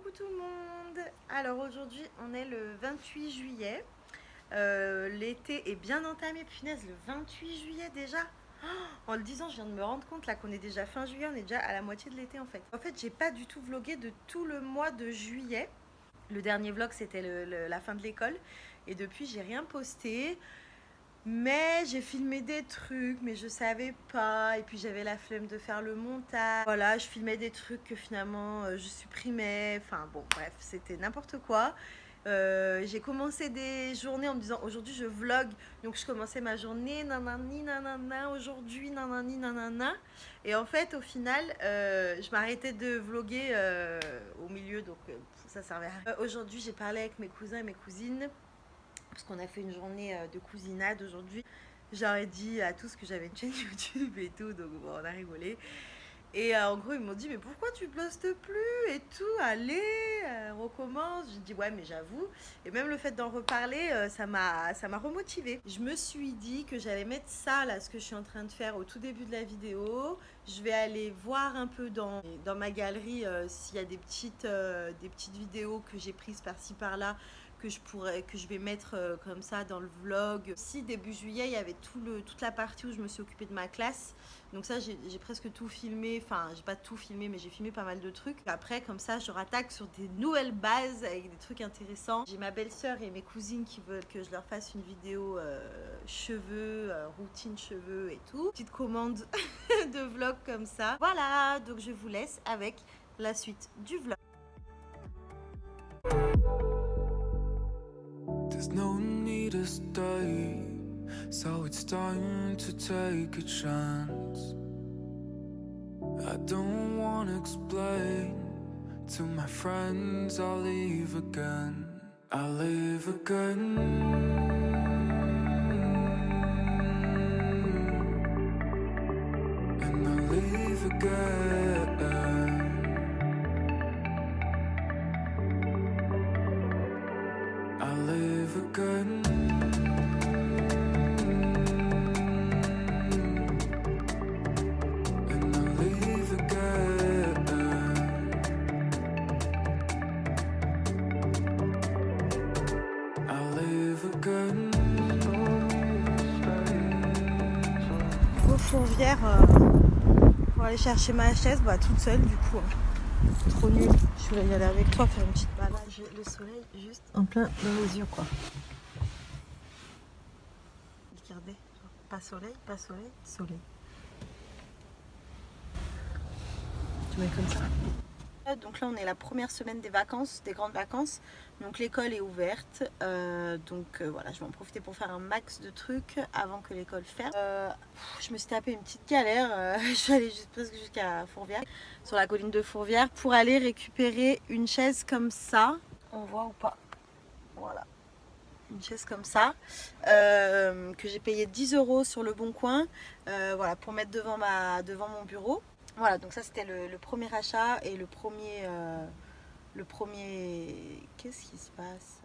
Coucou tout le monde. Alors aujourd'hui on est le 28 juillet. L'été est bien entamé. Punaise, le 28 juillet déjà. En le disant, je viens de me rendre compte là qu'on est déjà fin juillet, on est déjà à la moitié de l'été en fait. En fait, j'ai pas du tout vlogué de tout le mois de juillet. Le dernier vlog c'était la fin de l'école et depuis j'ai rien posté. Mais j'ai filmé des trucs, mais je savais pas. Et puis j'avais la flemme de faire le montage. Voilà, je filmais des trucs que finalement je supprimais. Enfin bon, bref, c'était n'importe quoi. J'ai commencé des journées en me disant aujourd'hui je vlog. Donc je commençais ma journée, nanani nanana, aujourd'hui nanani nanana. Et en fait, au final, je m'arrêtais de vlogger au milieu, donc ça servait à rien. Aujourd'hui, j'ai parlé avec mes cousins et mes cousines parce qu'on a fait une journée de cousinade aujourd'hui. J'aurais dit à tous que j'avais une chaîne YouTube et tout, donc bon, on a rigolé. Et en gros, ils m'ont dit, mais pourquoi tu postes plus et tout, allez, recommence. J'ai dit, ouais, mais j'avoue. Et même le fait d'en reparler, ça m'a remotivée. Je me suis dit que j'allais mettre ça, là, ce que je suis en train de faire au tout début de la vidéo. Je vais aller voir un peu dans ma galerie s'il y a des petites vidéos que j'ai prises par-ci, par-là, que je vais mettre comme ça dans le vlog. Si début juillet il y avait toute la partie où je me suis occupée de ma classe, donc ça j'ai presque tout filmé, enfin j'ai pas tout filmé mais j'ai filmé pas mal de trucs. Après comme ça je rattaque sur des nouvelles bases avec des trucs intéressants. J'ai ma belle-sœur et mes cousines qui veulent que je leur fasse une vidéo cheveux, routine cheveux et tout, petite commande de vlog comme ça. Voilà, donc je vous laisse avec la suite du vlog. There's no need to stay, so it's time to take a chance. I don't wanna explain to my friends I'll leave again. I'll leave again. And I'll leave again. I'll live again. And I'll leave again. I'll live again. Au Fourvière pour aller chercher ma chaise, bah toute seule du coup. Trop nul. Je voulais y aller avec toi faire une petite balade. J'ai le soleil juste en plein dans les yeux quoi. Regardez, pas soleil, pas soleil, soleil. Tu mets comme ça. Donc là on est la première semaine des vacances, des grandes vacances. Donc l'école est ouverte. Voilà, je vais en profiter pour faire un max de trucs avant que l'école ferme. Je me suis tapé une petite galère. Je suis allée presque jusqu'à Fourvière, sur la colline de Fourvière, pour aller récupérer une chaise comme ça. On voit ou pas? Voilà. Une chaise comme ça que j'ai payé 10 € sur le Bon Coin, voilà, pour mettre devant mon bureau. Voilà, donc ça c'était le premier achat et le premier qu'est-ce qui se passe?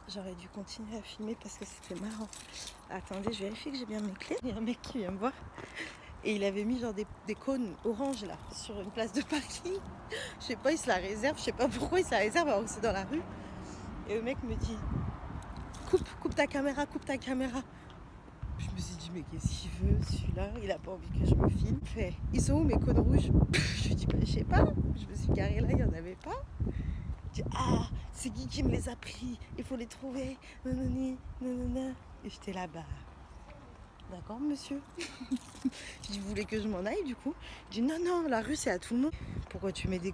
J'aurais dû continuer à filmer parce que c'était marrant. Attendez, je vérifie que j'ai bien mes clés. Il y a un mec qui vient me voir et il avait mis genre des cônes orange là sur une place de parking. Je sais pas, il se la réserve, je sais pas pourquoi il se la réserve alors que c'est dans la rue. Et le mec me dit coupe ta caméra, coupe ta caméra. Je me suis dit mais qu'est-ce qu'il veut celui-là? Il a pas envie que je me filme. Fait, ils sont où mes cônes rouges? Je lui dis bah je sais pas. Je me suis garée là, il y en avait pas. Je dis ah c'est qui me les a pris? Il faut les trouver. Nanani, nanana. Et j'étais là-bas. D'accord monsieur. Je dis vous voulez que je m'en aille du coup? Je dis non la rue c'est à tout le monde. Pourquoi tu mets des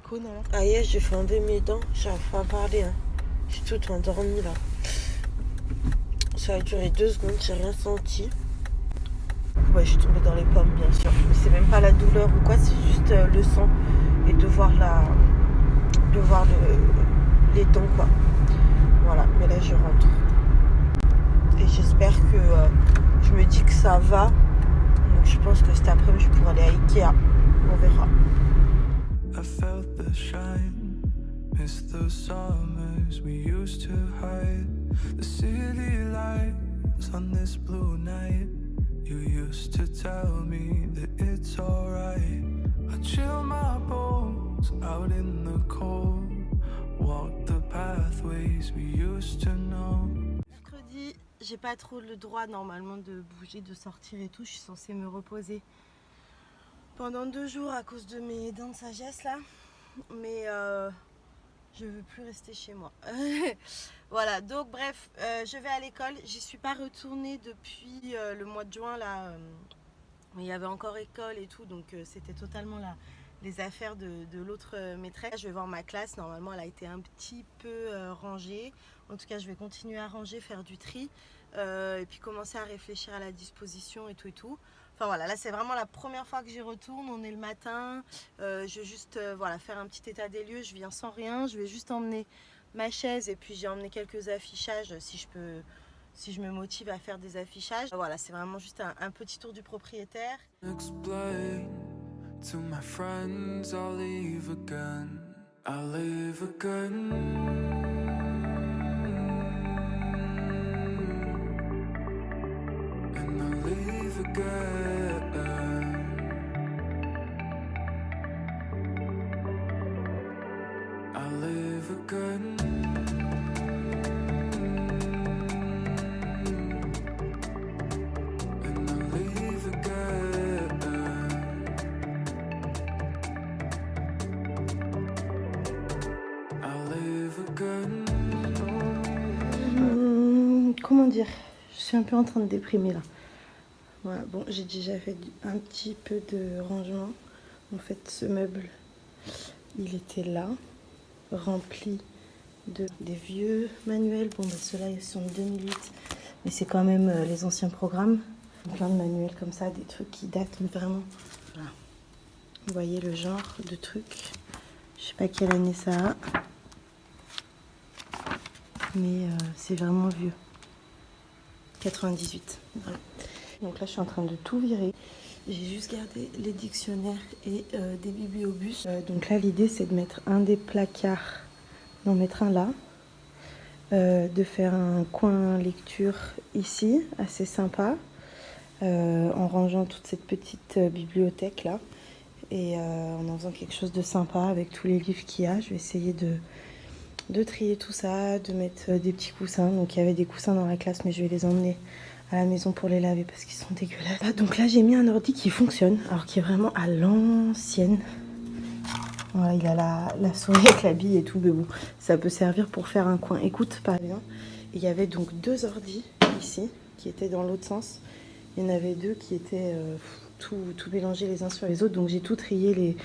cônes là? Ah yes, j'ai fendé mes dents. J'arrive pas à parler hein. J'ai tout endormi là. Ça a duré 2 secondes, j'ai rien senti. Ouais, je suis tombée dans les pommes, bien sûr. Mais c'est même pas la douleur ou quoi, c'est juste le sang et de voir les dents, quoi. Voilà, mais là je rentre. Et j'espère que je me dis que ça va. Donc je pense que cet après-midi, je pourrai aller à Ikea. On verra. I felt the shine, missed the summers we used to hide. The city lights on this blue night. You used to tell me that it's alright. I chill my bones out in the cold. used to know. Mercredi, j'ai pas trop le droit normalement de bouger, de sortir et tout. Je suis censée me reposer pendant 2 jours à cause de mes dents de sagesse là. Mais je veux plus rester chez moi. Voilà, donc bref, je vais à l'école. J'y suis pas retournée depuis le mois de juin là. Mais il y avait encore école et tout, donc c'était totalement les affaires de l'autre maîtresse. Je vais voir ma classe, normalement elle a été un petit peu rangée. En tout cas, je vais continuer à ranger, faire du tri et puis commencer à réfléchir à la disposition et tout et tout. Enfin voilà, là c'est vraiment la première fois que j'y retourne, on est le matin. Je vais juste voilà, faire un petit état des lieux, je viens sans rien. Je vais juste emmener ma chaise et puis j'ai emmené quelques affichages si je me motive à faire des affichages. Voilà, c'est vraiment juste un petit tour du propriétaire. Explain to my friends I'll leave again. I'll leave again. And I'll leave again. I'll leave again. And I'll leave again. I'll leave again. Comment dire? Je suis un peu en train de déprimer là. Voilà, bon, j'ai déjà fait un petit peu de rangement. En fait, ce meuble, il était là, rempli des vieux manuels. Bon, bah, ceux-là, ils sont de 2008, mais c'est quand même les anciens programmes. Plein de manuels comme ça, des trucs qui datent vraiment. Voilà. Vous voyez le genre de trucs. Je sais pas quelle année ça a, mais c'est vraiment vieux. 98. Voilà. Donc là, je suis en train de tout virer. J'ai juste gardé les dictionnaires et des bibliobus. Donc là, l'idée, c'est de mettre un des placards, d'en mettre un là, de faire un coin lecture ici, assez sympa, en rangeant toute cette petite bibliothèque là, et en faisant quelque chose de sympa avec tous les livres qu'il y a. Je vais essayer de trier tout ça, de mettre des petits coussins. Donc il y avait des coussins dans la classe, mais je vais les emmener à la maison pour les laver parce qu'ils sont dégueulasses. Ah, donc là j'ai mis un ordi qui fonctionne, alors qui est vraiment à l'ancienne. Voilà, il a la souris avec la bille et tout, mais bon, ça peut servir pour faire un coin écoute par exemple. Il y avait donc 2 ordis ici qui étaient dans l'autre sens. Il y en avait 2 qui étaient tout mélangés les uns sur les autres, donc j'ai tout trié,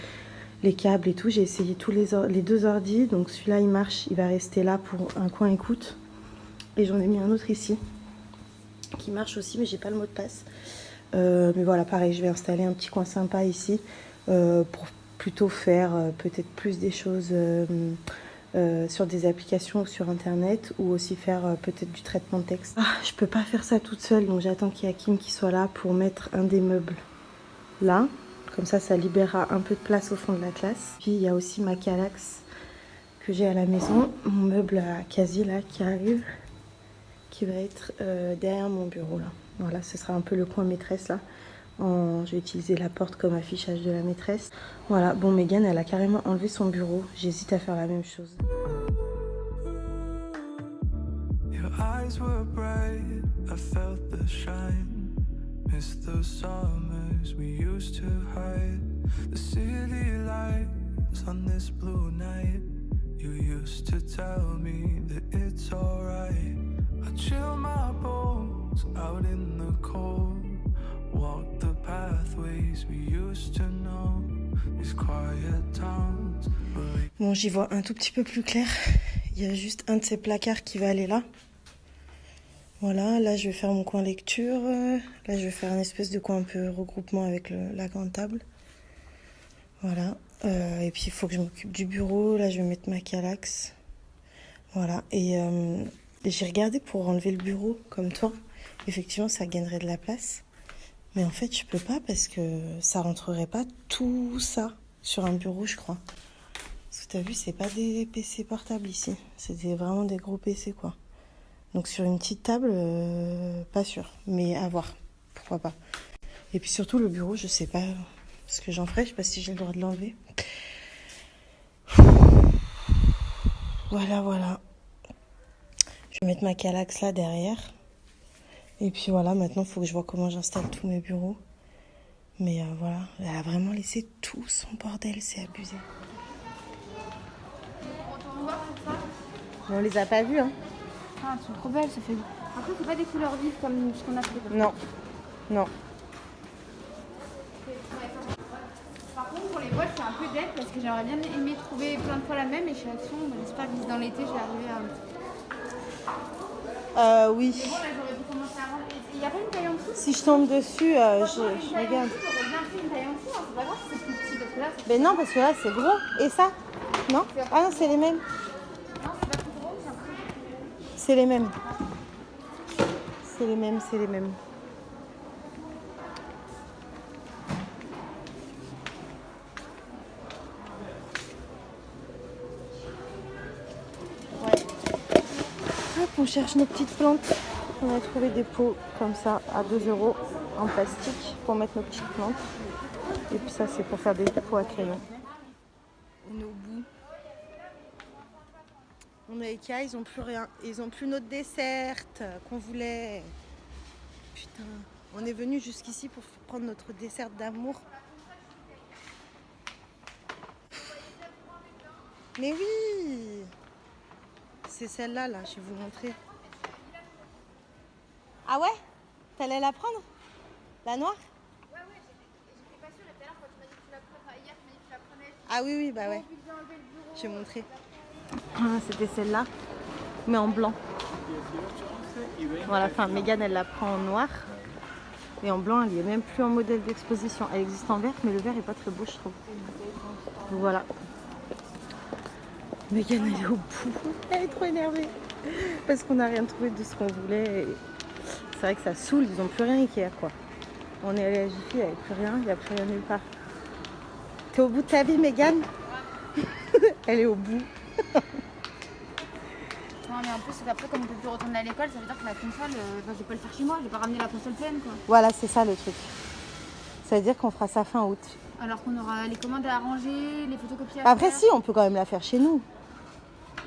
les câbles et tout. J'ai essayé tous les 2 ordis, donc celui-là il marche, il va rester là pour un coin écoute. Et j'en ai mis un autre ici qui marche aussi, mais j'ai pas le mot de passe. Mais voilà, pareil, je vais installer un petit coin sympa ici pour plutôt faire peut-être plus des choses sur des applications ou sur internet, ou aussi faire peut-être du traitement de texte. Ah, je peux pas faire ça toute seule, donc j'attends qu'il y ait Kim qui soit là pour mettre un des meubles là. Comme ça libérera un peu de place au fond de la classe. Puis il y a aussi ma calax que j'ai à la maison, mon meuble à quasi là qui arrive, qui va être derrière mon bureau là. Voilà, ce sera un peu le coin maîtresse là. Je vais utiliser la porte comme affichage de la maîtresse. Voilà, bon, Megan elle a carrément enlevé son bureau. J'hésite à faire la même chose. Your eyes were bright, I felt the shine. Miss the summers we used to hide. The city lights on this blue night. You used to tell me that it's alright. I chill my bones out in the cold. Walk the pathways we used to know. These quiet towns. Bon, j'y vois un tout petit peu plus clair. Il y a juste un de ces placards qui va aller là. Voilà, là je vais faire mon coin lecture. Là je vais faire un espèce de coin un peu regroupement avec la grande table. Voilà. Et puis il faut que je m'occupe du bureau. Là je vais mettre ma calax. Voilà. Et j'ai regardé pour enlever le bureau comme toi. Effectivement, ça gagnerait de la place. Mais en fait, je peux pas parce que ça rentrerait pas tout ça sur un bureau, je crois. Parce que t'as vu, c'est pas des PC portables ici. C'est vraiment des gros PC, quoi. Donc sur une petite table, pas sûr. Mais à voir. Pourquoi pas. Et puis surtout, le bureau, je sais pas ce que j'en ferai. Je sais pas si j'ai le droit de l'enlever. Voilà, voilà. Je vais mettre ma Kallax là derrière. Et puis voilà, maintenant il faut que je vois comment j'installe tous mes bureaux. Mais voilà, elle a vraiment laissé tout son bordel, c'est abusé. On les a pas vus, hein. Ah, elles sont trop belles, ça fait. Après, c'est pas des couleurs vives comme ce qu'on a fait. Non, non. Par contre, pour les boîtes, je suis un peu deck parce que j'aurais bien aimé trouver plein de fois la même et chez Action, j'espère que dans l'été, je vais arriver à. Oui. Mais bon, là, j'aurais dû commencer à rendre. Il n'y a pas une taille en dessous? Si je tombe dessus, je regarde. J'aurais bien pris une taille en dessous, hein. C'est pas grave si c'est plus petit parce que là, c'est. Mais non, parce que là, c'est gros. Et ça? Non? Ah non, c'est les mêmes. Non, c'est pas plus gros, c'est un peu. C'est les mêmes. C'est les mêmes, c'est les mêmes. Ouais. Hop, on cherche nos petites plantes. On a trouvé des pots comme ça à 2 € en plastique pour mettre nos petites plantes. Et puis ça, c'est pour faire des pots à crayon. On est au bout. On est Ikea, ils ont plus rien. Ils ont plus notre dessert qu'on voulait. Putain, on est venu jusqu'ici pour prendre notre dessert d'amour. Mais oui! C'est celle-là, là, je vais vous montrer. Ah ouais? T'allais la prendre? La noire? Ouais, j'étais pas sûre. Et tout à l'heure, quand tu m'as dit que tu la prenais, hier, tu m'as dit que tu la prenais. Ah oui, oui, bah ouais. Je vais montrer. Ah, c'était celle-là, mais en blanc. Voilà, enfin, Mégane, elle la prend en noir. Et en blanc, elle n'y est même plus en modèle d'exposition. Elle existe en vert, mais le vert est pas très beau, je trouve. Voilà. Mégane, elle est au bout. Elle est trop énervée. Parce qu'on n'a rien trouvé de ce qu'on voulait. C'est vrai que ça saoule, ils n'ont plus rien Ikea, quoi. On est allé à Jiffy, il n'y avait plus rien, il n'y a plus rien nulle part. T'es au bout de ta vie, Mégane? Elle est au bout. Non, mais en plus, c'est qu'après, comme on peut plus retourner à l'école, ça veut dire que la console, je vais pas le faire chez moi, je vais pas ramener la console pleine, quoi. Voilà, c'est ça le truc. Ça veut dire qu'on fera ça fin août. Alors qu'on aura les commandes à arranger, les photocopies à Après, faire. si, on peut quand même la faire chez nous.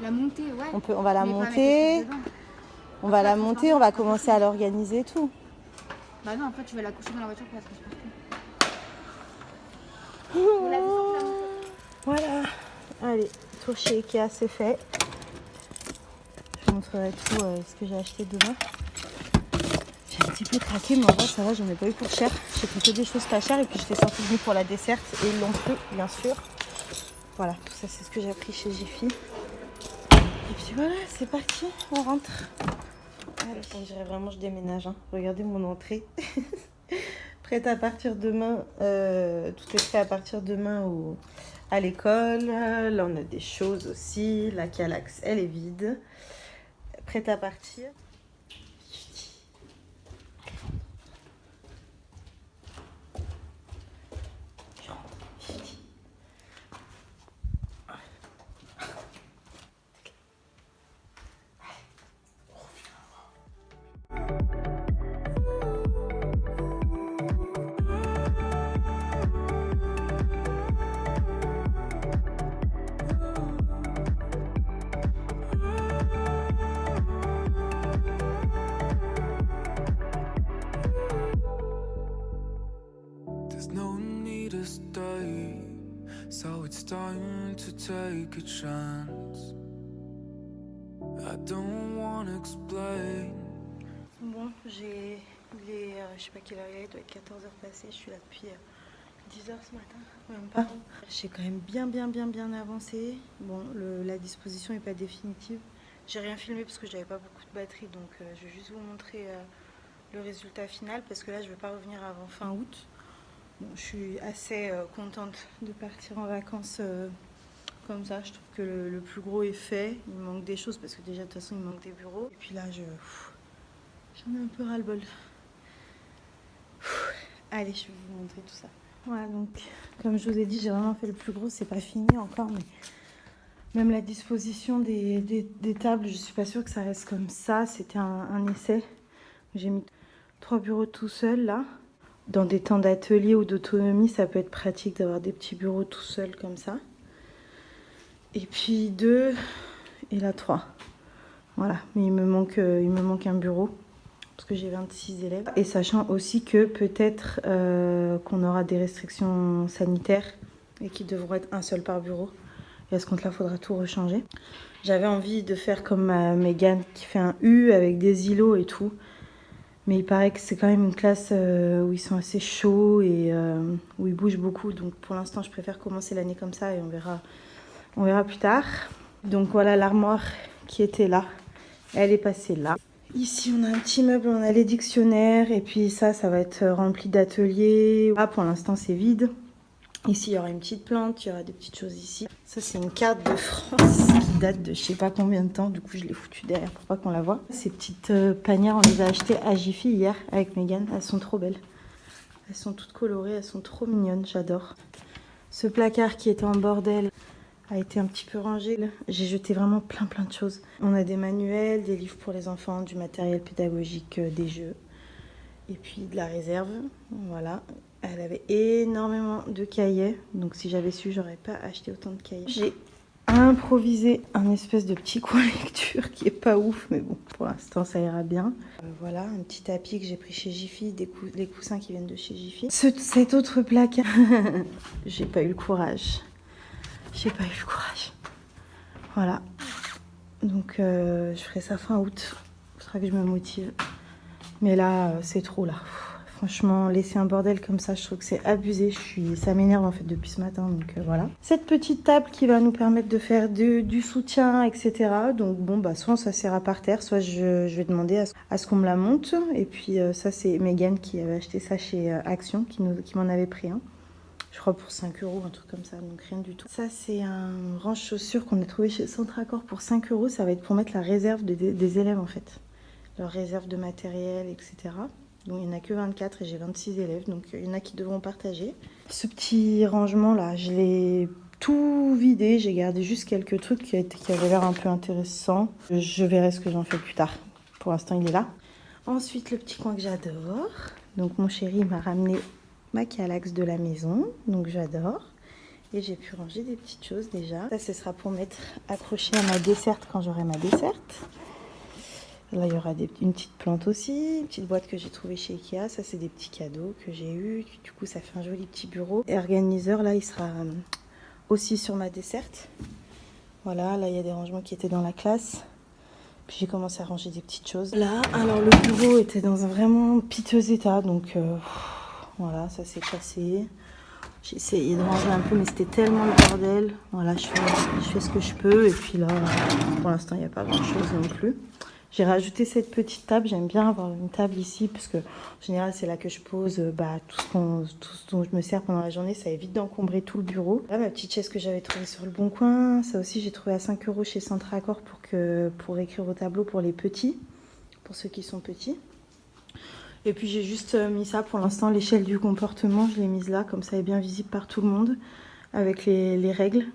La montée, ouais. On va la Mais pas mettre monter. les choses dedans. On va la monter, on va commencer à l'organiser et tout. Bah non, après, tu vas la coucher dans la voiture pour la transporter. Voilà. Allez, tour chez Ikea, c'est fait. Je vous montrerai tout ce que j'ai acheté demain. J'ai un petit peu craqué, mais en vrai, ça va, j'en ai pas eu pour cher. J'ai pris que des choses pas chères et puis j'étais sortie de nuit pour la desserte et ils l'ont pris, bien sûr. Voilà, tout ça, c'est ce que j'ai appris chez Jiffy. Et puis voilà, c'est parti, on rentre. Allez, on dirait vraiment que je déménage. Hein. Regardez mon entrée. Prête à partir demain. Tout est prêt à partir demain à l'école. Là, on a des choses aussi. La Kallax, elle est vide. Prête à partir. There's no need to stay, so it's time to take a chance. I don't wanna explain. Bon, il est, je sais pas quelle heure il est, il doit être 14h passées, je suis là depuis 10h ce matin, même pas. J'ai quand même bien avancé. Bon, la disposition n'est pas définitive. J'ai rien filmé parce que j'avais pas beaucoup de batterie, donc je vais juste vous montrer le résultat final parce que là je vais pas revenir avant fin août. Bon, je suis assez contente de partir en vacances comme ça. Je trouve que le plus gros est fait. Il manque des choses parce que déjà de toute façon il manque des bureaux. Et puis là j'en ai un peu ras-le-bol. Allez, je vais vous montrer tout ça. Voilà, donc comme je vous ai dit, j'ai vraiment fait le plus gros. C'est pas fini encore, mais même la disposition des tables, je suis pas sûre que ça reste comme ça. C'était un essai. J'ai mis 3 bureaux tout seuls là. Dans des temps d'atelier ou d'autonomie, ça peut être pratique d'avoir des petits bureaux tout seuls comme ça. Et puis 2 et là 3. Voilà, mais il me manque un bureau parce que j'ai 26 élèves. Et sachant aussi que peut-être qu'on aura des restrictions sanitaires et qu'il devra être un seul par bureau. Et à ce compte-là, il faudra tout rechanger. J'avais envie de faire comme Mégane qui fait un U avec des îlots et tout. Mais il paraît que c'est quand même une classe où ils sont assez chauds et où ils bougent beaucoup. Donc pour l'instant, je préfère commencer l'année comme ça et on verra plus tard. Donc voilà l'armoire qui était là. Elle est passée là. Ici, on a un petit meuble, on a les dictionnaires. Et puis ça va être rempli d'ateliers. Là, pour l'instant, c'est vide. Ici, il y aura une petite plante, il y aura des petites choses ici. Ça, c'est une carte de France qui date de je sais pas combien de temps. Du coup, je l'ai foutue derrière pour pas qu'on la voie. Ces petites panières, on les a achetées à Jiffy hier avec Mégane. Elles sont trop belles. Elles sont toutes colorées, elles sont trop mignonnes, j'adore. Ce placard qui était en bordel a été un petit peu rangé. J'ai jeté vraiment plein de choses. On a des manuels, des livres pour les enfants, du matériel pédagogique, des jeux. Et puis de la réserve, voilà. Elle avait énormément de cahiers, donc si j'avais su, j'aurais pas acheté autant de cahiers. J'ai improvisé un espèce de petit coin lecture qui est pas ouf, mais bon, pour l'instant ça ira bien. Voilà, un petit tapis que j'ai pris chez Jiffy, les coussins qui viennent de chez Jiffy. Cet autre placard, j'ai pas eu le courage. Voilà, donc je ferai ça fin août. Il faudra que je me motive. Mais là, c'est trop là. Franchement, laisser un bordel comme ça, je trouve que c'est abusé. Ça m'énerve en fait depuis ce matin, donc voilà. Cette petite table qui va nous permettre de faire du soutien, etc. Donc bon, bah soit on s'assiera par terre, soit je vais demander à ce qu'on me la monte. Et puis ça, c'est Mégane qui avait acheté ça chez Action, qui m'en avait pris un. Je crois pour 5 €, un truc comme ça, donc rien du tout. Ça, c'est un range chaussures qu'on a trouvé chez Centracor pour 5 €. Ça va être pour mettre la réserve des élèves en fait. Leur réserve de matériel, etc. Donc il n'y en a que 24 et j'ai 26 élèves, donc il y en a qui devront partager. Ce petit rangement là, je l'ai tout vidé, j'ai gardé juste quelques trucs qui avaient l'air un peu intéressants. Je verrai ce que j'en fais plus tard. Pour l'instant il est là. Ensuite le petit coin que j'adore. Donc mon chéri m'a ramené ma calax de la maison, donc j'adore. Et j'ai pu ranger des petites choses déjà. Ça ce sera pour mettre accroché à ma desserte quand j'aurai ma desserte. Là, il y aura une petite plante aussi, une petite boîte que j'ai trouvée chez Ikea. Ça, c'est des petits cadeaux que j'ai eus. Du coup, ça fait un joli petit bureau. Et organiseur, là, il sera aussi sur ma desserte. Voilà, là, il y a des rangements qui étaient dans la classe. Puis j'ai commencé à ranger des petites choses. Là, alors le bureau était dans un vraiment piteux état. Donc, voilà, ça s'est cassé. J'ai essayé de ranger un peu, mais c'était tellement le bordel. Voilà, je fais ce que je peux. Et puis là, pour l'instant, il n'y a pas grand-chose non plus. J'ai rajouté cette petite table. J'aime bien avoir une table ici parce que en général c'est là que je pose tout ce dont je me sers pendant la journée. Ça évite d'encombrer tout le bureau. Là, ma petite chaise que j'avais trouvée sur le Bon Coin. Ça aussi j'ai trouvé à 5 € chez Centracor pour écrire au tableau pour les petits, pour ceux qui sont petits. Et puis j'ai juste mis ça pour l'instant, l'échelle du comportement. Je l'ai mise là comme ça elle est bien visible par tout le monde avec les règles.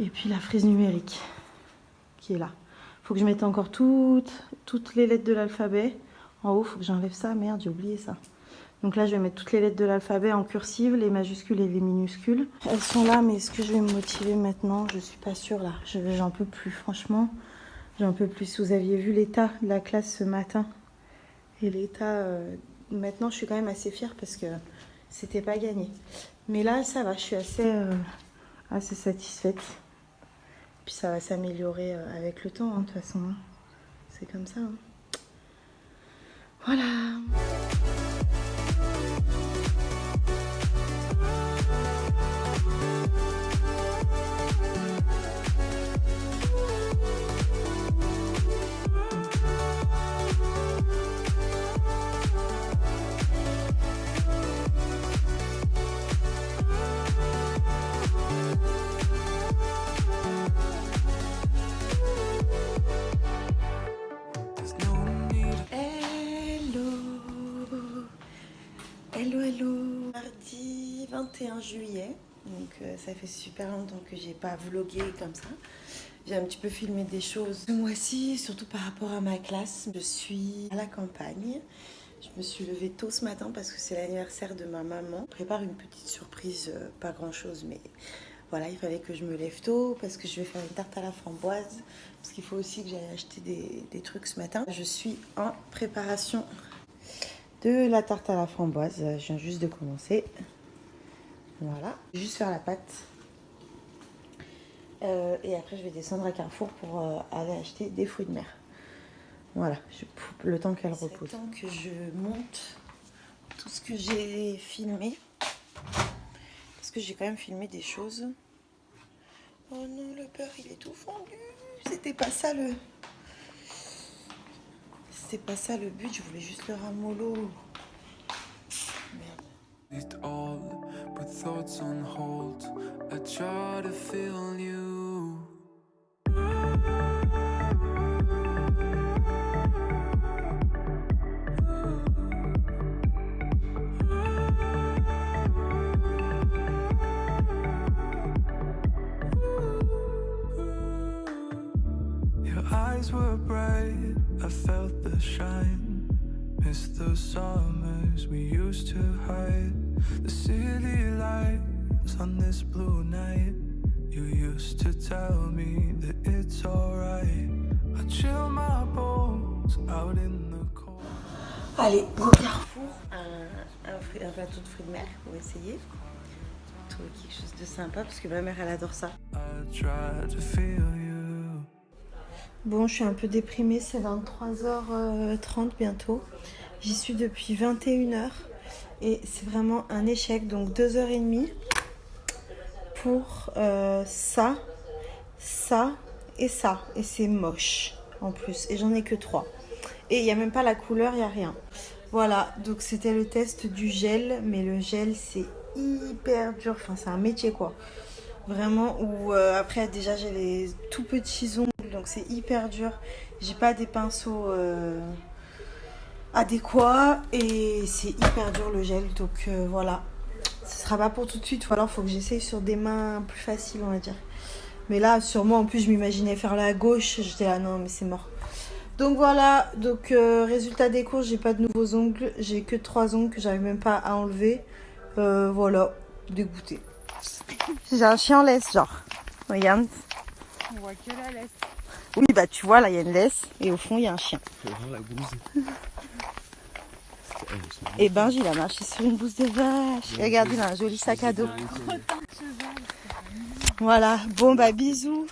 Et puis la frise numérique qui est là. Faut que je mette encore toutes les lettres de l'alphabet. En haut, faut que j'enlève ça. Merde, j'ai oublié ça. Donc là, je vais mettre toutes les lettres de l'alphabet en cursive, les majuscules et les minuscules. Elles sont là, mais est-ce que je vais me motiver maintenant? Je suis pas sûre là. J'en peux plus, franchement. J'en peux plus. Vous aviez vu l'état de la classe ce matin. Et l'état... maintenant, je suis quand même assez fière parce que c'était pas gagné. Mais là, ça va. Je suis assez satisfaite. Puis ça va s'améliorer avec le temps, hein, de toute façon. Hein. C'est comme ça. Hein. Voilà. Hello. Mardi 21 juillet, donc ça fait super longtemps que j'ai pas vlogué comme ça. J'ai un petit peu filmé des choses ce mois-ci, surtout par rapport à ma classe. Je suis à la campagne. Je me suis levée tôt ce matin parce que c'est l'anniversaire de ma maman. Je prépare une petite surprise, pas grand chose, mais Voilà, il fallait que je me lève tôt parce que je vais faire une tarte à la framboise. Parce qu'il faut aussi que j'aille acheter des trucs ce matin. Je suis en préparation de la tarte à la framboise. Je viens juste de commencer. Voilà, je vais juste faire la pâte. Et après, je vais descendre à Carrefour pour aller acheter des fruits de mer. Voilà, le temps qu'elle repose. Le temps que je monte tout ce que j'ai filmé. Parce que j'ai quand même filmé des choses. Oh non, le beurre, il est tout fondu. C'était pas ça le but. Je voulais juste le ramollo. Merde. It all, put thoughts on hold. I try to feel you. Your eyes were bright, I felt the shine. Miss the summers we used to hide. The city lights on this blue night. You used to tell me that it's alright. I chill my bones out in the cold. Allez, au Carrefour, un plateau de fruits de mer pour essayer. Trouver quelque chose de sympa parce que ma mère elle adore ça. I try to feel you. Bon, je suis un peu déprimée, c'est 23h30 bientôt. J'y suis depuis 21h et c'est vraiment un échec. Donc 2h30 pour ça et ça. Et c'est moche en plus. Et j'en ai que 3. Et il n'y a même pas la couleur, il n'y a rien. Voilà, donc c'était le test du gel. Mais le gel, c'est hyper dur. Enfin, c'est un métier quoi. Vraiment, où après déjà j'ai les tout petits ongles. Donc c'est hyper dur. J'ai pas des pinceaux adéquats. Et c'est hyper dur le gel. Donc voilà. Ce sera pas pour tout de suite. Ou alors il faut que j'essaye sur des mains plus faciles, on va dire. Mais là, sur moi, en plus, je m'imaginais faire la gauche. J'étais là, non, mais c'est mort. Donc voilà. Donc, résultat des courses, j'ai pas de nouveaux ongles. J'ai que 3 ongles que j'arrive même pas à enlever. Voilà. Dégoûtée. J'ai un chien en laisse, genre. Regarde. On voit que la laisse. Oui, bah tu vois, là, il y a une laisse. Et au fond, il y a un chien. Faut voir la bouse. Et ben, il a marché sur une bouse de vache. Et regarde, il a un joli sac à dos. Voilà. Bon, bah bisous.